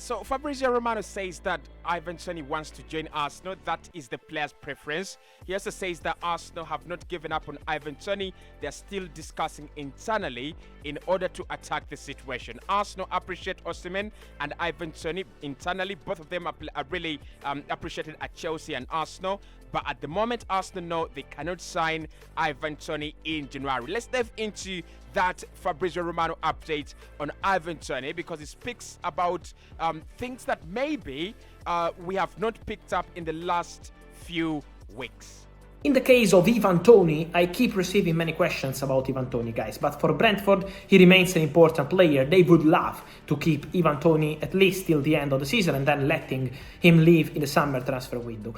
So Fabrizio Romano says that Ivan Toney wants to join Arsenal. That is the player's preference. He also says that Arsenal have not given up on Ivan Toney. They're still discussing internally in order to attack the situation. Arsenal appreciate Osimhen and Ivan Toney internally. Both of them are really appreciated at Chelsea and Arsenal. But at the moment, Arsenal know they cannot sign Ivan Toney in January. Let's dive into that Fabrizio Romano update on Ivan Toney, because it speaks about things that maybe we have not picked up in the last few weeks. In the case of Ivan Toney, I keep receiving many questions about Ivan Toney, guys, but for Brentford, he remains an important player. They would love to keep Ivan Toney at least till the end of the season and then letting him leave in the summer transfer window.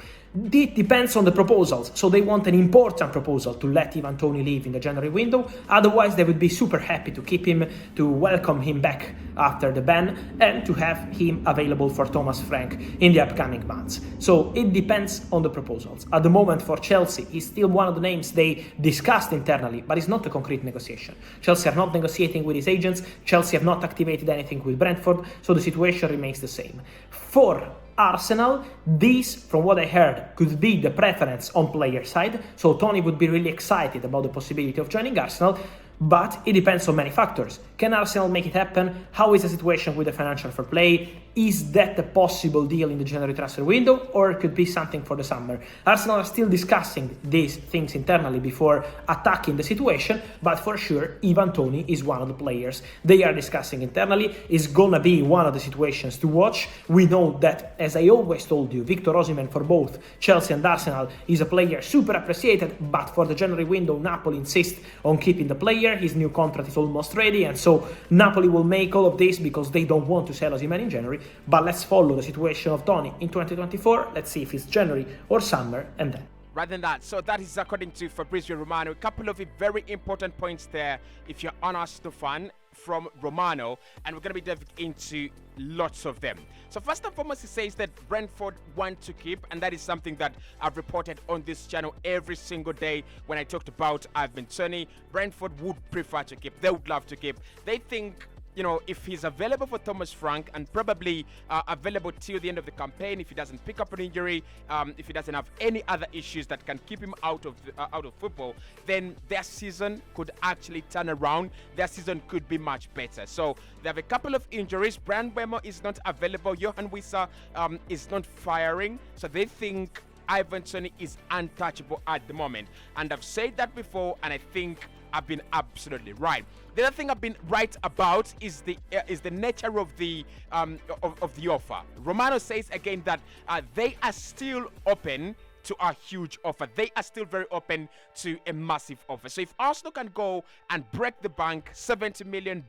It depends on the proposals, so they want an important proposal to let Ivan Toney leave in the January window. Otherwise, they would be super happy to keep him, to welcome him back after the ban, and to have him available for Thomas Frank in the upcoming months. So it depends on the proposals. At the moment for Chelsea, he's still one of the names they discussed internally, but it's not a concrete negotiation. Chelsea are not negotiating with his agents. Chelsea have not activated anything with Brentford, so the situation remains the same. For Arsenal, this, from what I heard, could be the preference on player side. So Toney would be really excited about the possibility of joining Arsenal, but it depends on many factors. Can Arsenal make it happen? How is the situation with the financial fair play? Is that a possible deal in the January transfer window, or it could be something for the summer? Arsenal are still discussing these things internally before attacking the situation, but for sure, Ivan Toney is one of the players they are discussing internally. Is gonna be one of the situations to watch. We know that, as I always told you, Victor Osimhen for both Chelsea and Arsenal is a player super appreciated, but for the January window, Napoli insists on keeping the player. His new contract is almost ready, and so Napoli will make all of this because they don't want to sell Osimhen in January. But let's follow the situation of Toney in 2024. Let's see if it's January or summer, and then. Rather than that, so that is according to Fabrizio Romano. A couple of very important points there if you're an Arsenal fan from Romano, and we're going to be diving into lots of them. So first and foremost, he says that Brentford want to keep, and that is something that I've reported on this channel every single day when I talked about Ivan Toney. Brentford would prefer to keep. They would love to keep. They think, you know, if he's available for Thomas Frank and probably available till the end of the campaign, if he doesn't pick up an injury, if he doesn't have any other issues that can keep him out of football, then their season could actually turn around. Their season could be much better. So they have a couple of injuries. Brand Wemo is not available. Johan Wissa is not firing. So they think Ivan Toney is untouchable at the moment. And I've said that before, and I think I've been absolutely right. The other thing I've been right about is the nature of the offer. Romano says again that they are still open to a huge offer. They are still very open to a massive offer. So if Arsenal can go and break the bank, 70 million,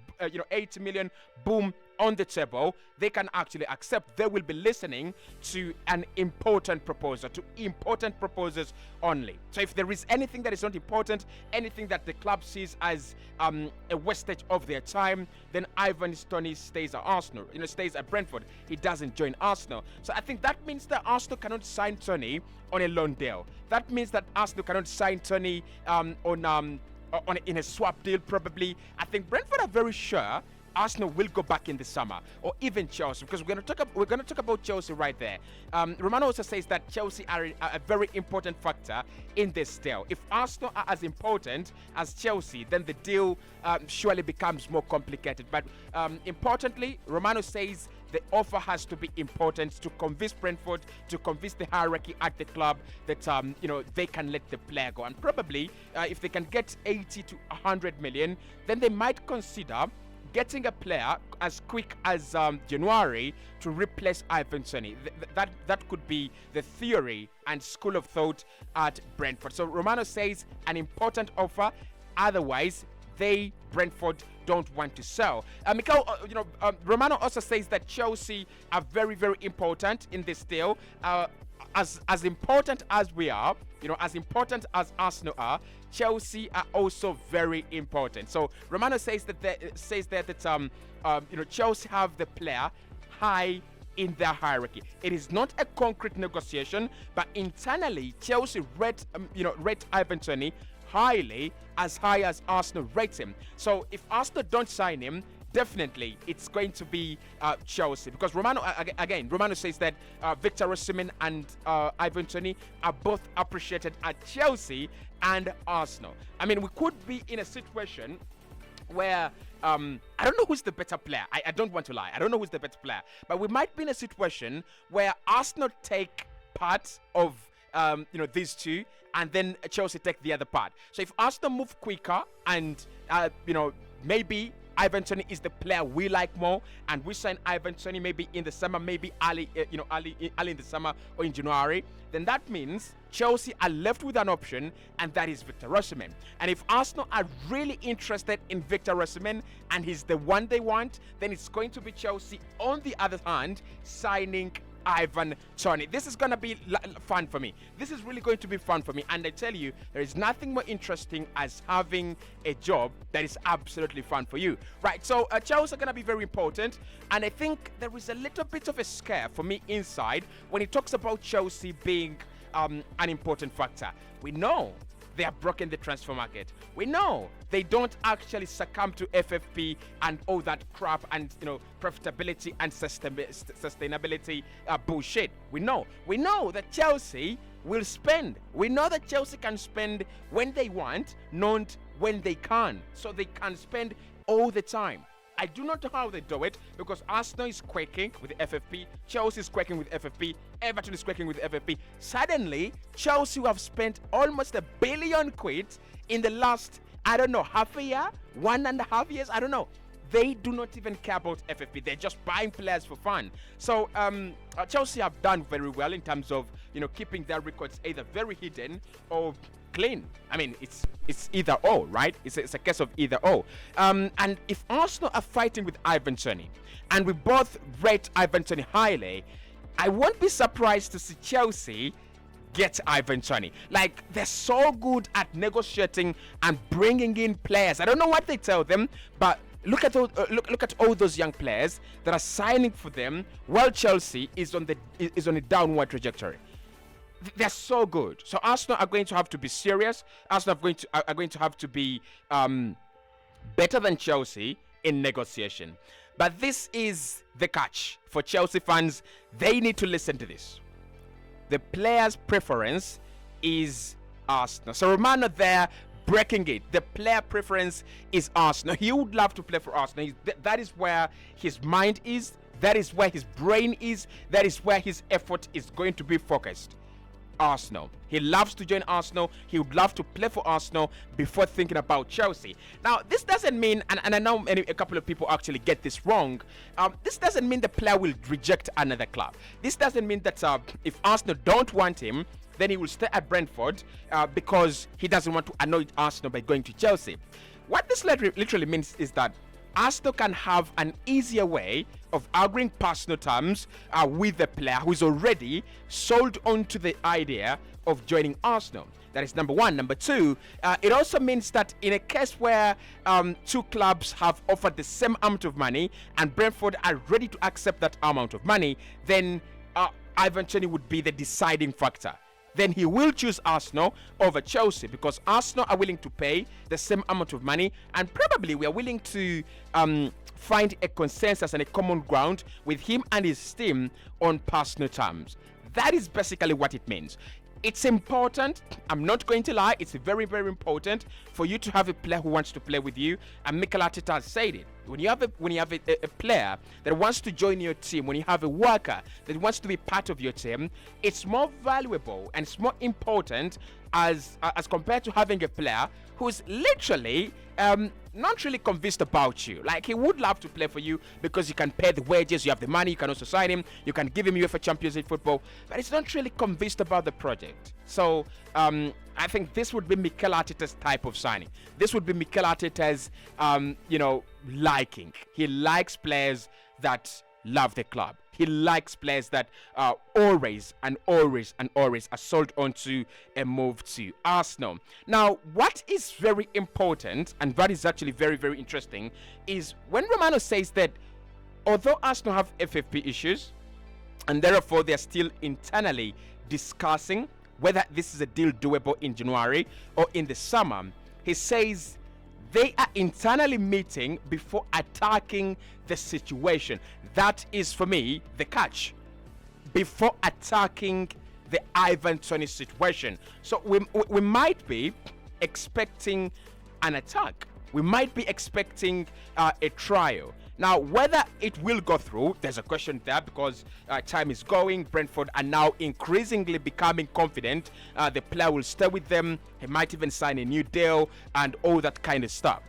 80 million, boom, on the table, they can actually accept. They will be listening to an important proposal, to important proposals only. So if there is anything that is not important, anything that the club sees as a wastage of their time, then Ivan Toney stays at Arsenal, stays at Brentford. He doesn't join Arsenal. So I think that means that Arsenal cannot sign Toney on a loan deal. That means that Arsenal cannot sign Toney in a swap deal probably. I think Brentford are very sure Arsenal will go back in the summer, or even Chelsea, because we're going to talk about Chelsea right there. Romano also says that Chelsea are a very important factor in this deal. If Arsenal are as important as Chelsea, then the deal surely becomes more complicated. But importantly, Romano says the offer has to be important to convince Brentford, to convince the hierarchy at the club that they can let the player go. And probably if they can get 80 to 100 million, then they might consider getting a player as quick as January to replace Ivan Toney. That could be the theory and school of thought at Brentford. So Romano says an important offer. Otherwise, Brentford don't want to sell. Romano also says that Chelsea are very, very important in this deal. As important as we are, as important as Arsenal are, Chelsea are also very important. So Romano says that Chelsea have the player high in their hierarchy. It is not a concrete negotiation, but internally Chelsea rate Ivan Toney highly, as high as Arsenal rates him. So if Arsenal don't sign him, definitely it's going to be Chelsea, because Romano says that Victor Osimhen and Ivan Toney are both appreciated at Chelsea and Arsenal. I mean, we could be in a situation where I don't know who's the better player. I don't want to lie. I don't know who's the better player. But we might be in a situation where Arsenal take part of these two, and then Chelsea take the other part. So if Arsenal move quicker and maybe Ivan Toney is the player we like more, and we sign Ivan Toney maybe in the summer, maybe early in the summer or in January, then that means Chelsea are left with an option, and that is Victor Osimhen. And if Arsenal are really interested in Victor Osimhen and he's the one they want, then it's going to be Chelsea, on the other hand, signing Ivan Toney. This is going to be fun for me. This is really going to be fun for me. And I tell you, there is nothing more interesting as having a job that is absolutely fun for you. Right, so Chelsea are going to be very important. And I think there is a little bit of a scare for me inside when he talks about Chelsea being an important factor. We know they have broken the transfer market. We know they don't actually succumb to FFP and all that crap and profitability and sustainability bullshit. We know that Chelsea will spend. We know that Chelsea can spend when they want, not when they can. So they can spend all the time. I do not know how they do it, because Arsenal is quaking with the FFP, Chelsea is quaking with FFP, Everton is quaking with FFP. Suddenly, Chelsea have spent almost £1 billion in the last, I don't know, half a year, 1.5 years, I don't know. They do not even care about FFP. They're just buying players for fun. So Chelsea have done very well in terms of keeping their records either very hidden or clean. I mean, it's either or, right? It's a case of either or. And if Arsenal are fighting with Ivan Toney, and we both rate Ivan Toney highly, I won't be surprised to see Chelsea get Ivan Toney. Like, they're so good at negotiating and bringing in players. I don't know what they tell them, but look at all those young players that are signing for them, while Chelsea is on a downward trajectory. They're so good. So Arsenal are going to have to be serious. Arsenal are going to have to be better than Chelsea in negotiation. But this is the catch for Chelsea fans. They need to listen to this. The player's preference is Arsenal. So Romano there breaking it. The player preference is Arsenal. He would love to play for Arsenal. That is where his mind is. That is where his brain is. That is where his effort is going to be focused. Arsenal. He loves to join Arsenal. He would love to play for Arsenal before thinking about Chelsea. Now, this doesn't mean, and I know a couple of people actually get this wrong, this doesn't mean the player will reject another club. This doesn't mean that if Arsenal don't want him, then he will stay at Brentford because he doesn't want to annoy Arsenal by going to Chelsea. What this literally means is that Arsenal can have an easier way of arguing personal terms with the player who's already sold on to the idea of joining Arsenal. That is number one. Number two, it also means that in a case where two clubs have offered the same amount of money and Brentford are ready to accept that amount of money, then Ivan Toney would be the deciding factor. Then he will choose Arsenal over Chelsea because Arsenal are willing to pay the same amount of money, and probably we are willing to find a consensus and a common ground with him and his team on personal terms. That is basically what it means. It's important. I'm not going to lie. It's very, very important for you to have a player who wants to play with you. And Mikel Arteta has said it. When you have a player that wants to join your team, when you have a worker that wants to be part of your team, it's more valuable and it's more important as compared to having a player who's literally not really convinced about you. Like, he would love to play for you because you can pay the wages, you have the money, you can also sign him, you can give him UEFA Champions League football, but he's not really convinced about the project. So I think this would be Mikel Arteta's type of signing. This would be Mikel Arteta's liking. He likes players that love the club. He likes players that always are sold onto a move to Arsenal. Now, what is very important, and that is actually very, very interesting, is when Romano says that although Arsenal have FFP issues, and therefore they're still internally discussing whether this is a deal doable in January or in the summer, he says They are internally meeting before attacking the situation. That is, for me, the catch. Before attacking the Ivan Toney situation. So we might be expecting an attack. We might be expecting a trial. Now, whether it will go through, there's a question there because time is going. Brentford are now increasingly becoming confident. The player will stay with them. He might even sign a new deal and all that kind of stuff.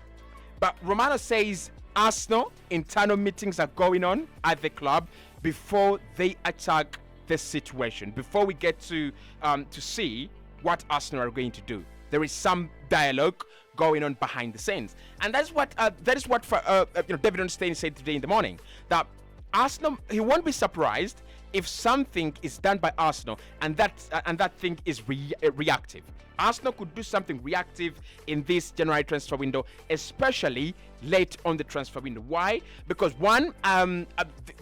But Romano says Arsenal internal meetings are going on at the club before they attack the situation. Before we get to see what Arsenal are going to do, there is some dialogue going on behind the scenes, and that is what David Ornstein said today in the morning, that Arsenal, he won't be surprised if something is done by Arsenal and that thing is reactive. Arsenal could do something reactive in this January transfer window, especially late on the transfer window. Why? Because one,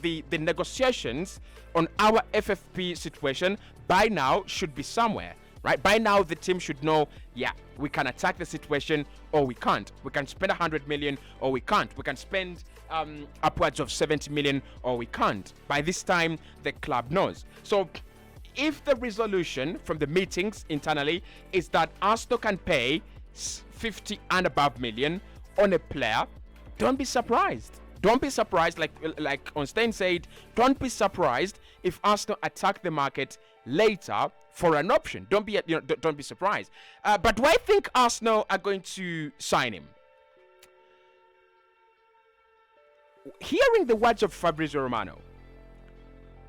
the negotiations on our FFP situation by now should be somewhere. Right? By now, the team should know, yeah, we can attack the situation or we can't. We can spend 100 million or we can't. We can spend upwards of 70 million or we can't. By this time, the club knows. So if the resolution from the meetings internally is that Arsenal can pay 50 and above million on a player, don't be surprised. Don't be surprised, like Ornstein said, don't be surprised if Arsenal attack the market later for an option. Don't be surprised. But do I think Arsenal are going to sign him? Hearing the words of Fabrizio Romano,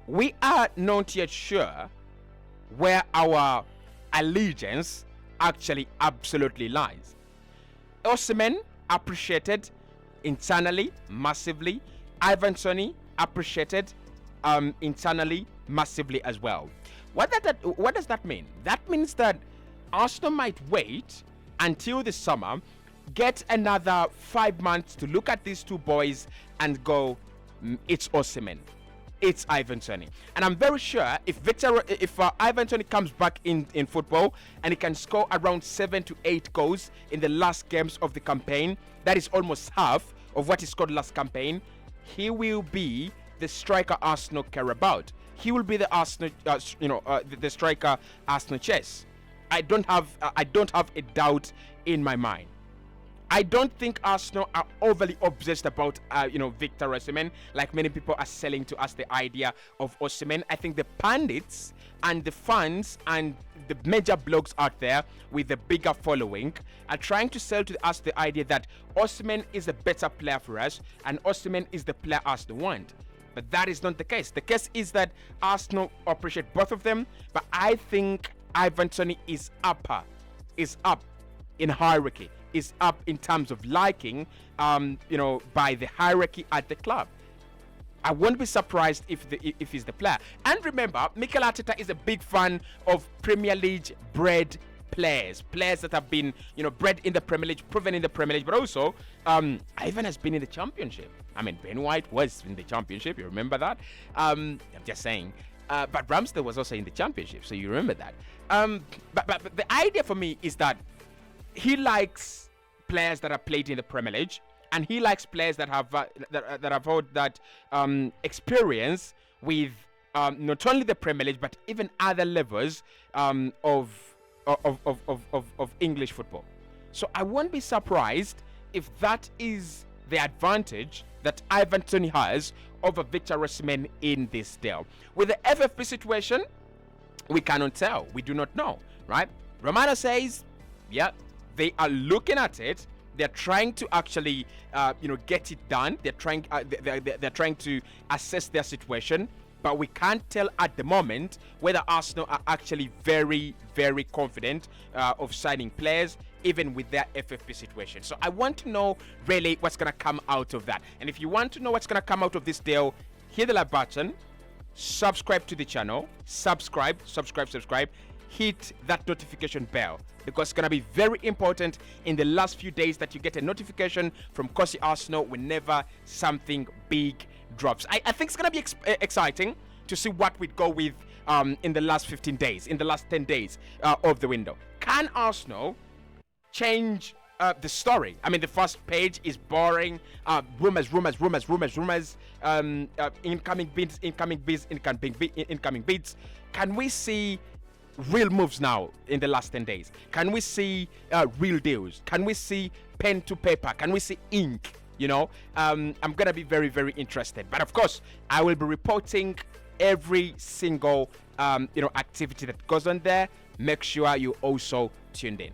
we are not yet sure where our allegiance actually absolutely lies. Osimhen appreciated internally massively. Ivan Toney appreciated internally massively as well. What does that mean? That means that Arsenal might wait until the summer, get another 5 months to look at these two boys and go, it's Osimhen, it's Ivan Toney. And I'm very sure if Ivan Toney comes back in football and he can score around 7 to 8 goals in the last games of the campaign, that is almost half of what he scored last campaign, he will be the striker Arsenal care about. He will be the Arsenal, the striker Arsenal chase. I don't have a doubt in my mind. I don't think Arsenal are overly obsessed about, Victor Osimhen, like many people are selling to us the idea of Osimhen. I think the pundits and the fans and the major blogs out there with the bigger following are trying to sell to us the idea that Osimhen is a better player for us and Osimhen is the player Arsenal want. But that is not the case. The case is that Arsenal appreciate both of them, but I think Ivan Toney is up in hierarchy, is up in terms of liking, by the hierarchy at the club. I won't be surprised if he's the player. And remember, Mikel Arteta is a big fan of Premier League bred players that have been, bred in the Premier League, proven in the Premier League, but also Ivan has been in the Championship. I mean, Ben White was in the Championship, you remember that? I'm just saying. But Ramsdale was also in the Championship, so you remember that. But the idea for me is that he likes players that have played in the Premier League, and he likes players that have that have had that experience with not only the Premier League but even other levels of English football. So I won't be surprised if that is the advantage that Ivan Toney has over Victor Osimhen in this deal. With the FFP situation, we cannot tell. We do not know, right? Romano says, yeah, they are looking at it. They're trying to actually, get it done. They're trying to assess their situation. But we can't tell at the moment whether Arsenal are actually very, very confident of signing players, even with their FFP situation. So I want to know really what's going to come out of that. And if you want to know what's going to come out of this deal, hit the like button, subscribe to the channel, subscribe, hit that notification bell, because it's going to be very important in the last few days that you get a notification from Cossy Arsenal whenever something big drops. I think it's going to be exciting to see what we'd go with in the last 15 days, in the last 10 days of the window. Can Arsenal change the story. I mean, the first page is boring. Rumors. Incoming bids. Incoming bids. Can we see real moves now in the last 10 days? Can we see real deals? Can we see pen to paper? Can we see ink? I'm gonna be very, very interested. But of course, I will be reporting every single activity that goes on there. Make sure you also tuned in.